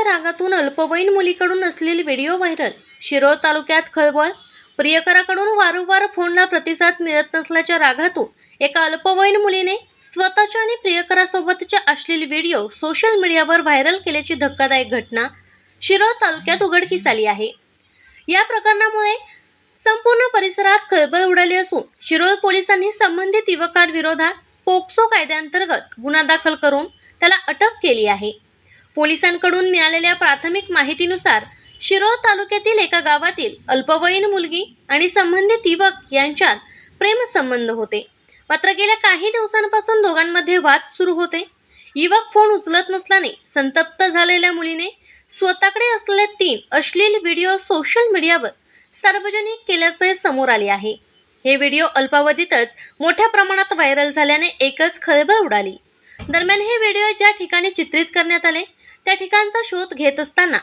रागातून अल्पवयीन मुलीकडून असलेली व्हिडिओ व्हायरल. शिरोळ तालुक्यात खळबळ. प्रियकराकडून वारंवार फोनला प्रतिसाद मिळत नसल्याच्या रागातून एका अल्पवयीन मुलीने स्वतःच्या आणि प्रियकरासोबतच्या अश्लील व्हिडिओ सोशल मीडियावर व्हायरल केल्याची धक्कादायक घटना शिरोळ तालुक्यात उघडकीस आली आहे. या प्रकरणामुळे संपूर्ण परिसरात खळबळ उडाली असून शिरोळ पोलिसांनी संबंधित युवकांविरोधात पोक्सो कायद्याअंतर्गत गुन्हा दाखल करून त्याला अटक केली आहे. पोलिसांकडून मिळालेल्या प्राथमिक माहितीनुसार शिरोळ तालुक्यातील एका गावातील अल्पवयीन मुलगी आणि संबंधित युवक यांच्यात प्रेमसंबंध होते. मात्र गेल्या काही दिवसांपासून दोघांमध्ये वाद सुरू होते. युवक फोन उचलत नसल्याने संतप्त झालेल्या मुलीने स्वतःकडे असलेले 3 अश्लील व्हिडिओ सोशल मीडियावर सार्वजनिक केल्याचे समोर आले आहे. हे व्हिडिओ अल्पावधीतच मोठ्या प्रमाणात व्हायरल झाल्याने एकच खळबळ उडाली. दरम्यान हे व्हिडिओ ज्या ठिकाणी चित्रित करण्यात आले त्या ठिकाणचा शोध घेत असताना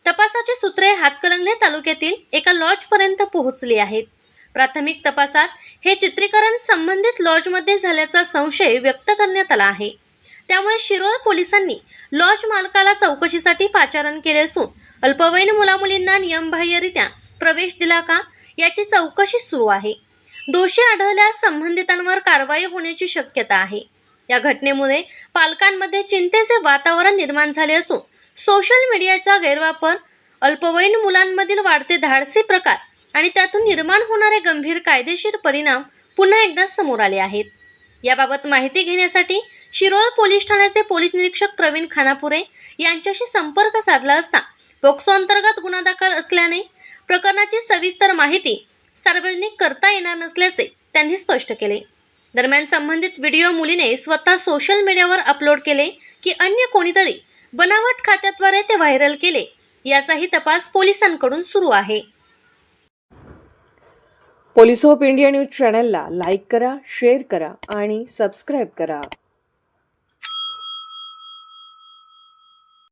तपासाची सूत्रे हातकणंगले तालुक्यातील एका लॉजपर्यंत पोहोचली आहेत. प्राथमिक तपासात हे चित्रीकरण संबंधित लॉजमध्ये झाल्याचा संशय व्यक्त करण्यात आला आहे. त्यामुळे शिरोळ पोलिसांनी लॉज मालकाला चौकशीसाठी पाचारण केले असून अल्पवयीन मुलामुलींना नियमबाह्यरित्या प्रवेश दिला का याची चौकशी सुरू आहे. दोषी आढळल्यास संबंधितांवर कारवाई होण्याची शक्यता आहे. या घटनेमुळे पालकांमध्ये चिंतेचे वातावरण निर्माण झाले असून सोशल मीडियाचा गैरवापर, अल्पवयीन मुलांमधील वाढते धाडसी प्रकार आणि त्यातून निर्माण होणारे गंभीर कायदेशीर परिणाम पुन्हा एकदा समोर आले आहेत. याबाबत माहिती घेण्यासाठी शिरोळ पोलीस ठाण्याचे पोलीस निरीक्षक प्रवीण खानापुरे यांच्याशी संपर्क साधला असता पोक्सो अंतर्गत गुन्हा दाखल असल्याने प्रकरणाची सविस्तर माहिती सार्वजनिक करता येणार नसल्याचे त्यांनी स्पष्ट केले. दरम्यान संबंधित व्हिडिओ मुलीने स्वतः सोशल मीडियावर अपलोड केले की अन्य कोणीतरी बनावट खात्याद्वारे ते व्हायरल केले याचाही तपास पोलिसांकडून सुरू आहे. पोलिस ऑफ इंडिया न्यूज चॅनलला लाईक करा, शेअर करा आणि सबस्क्राईब करा.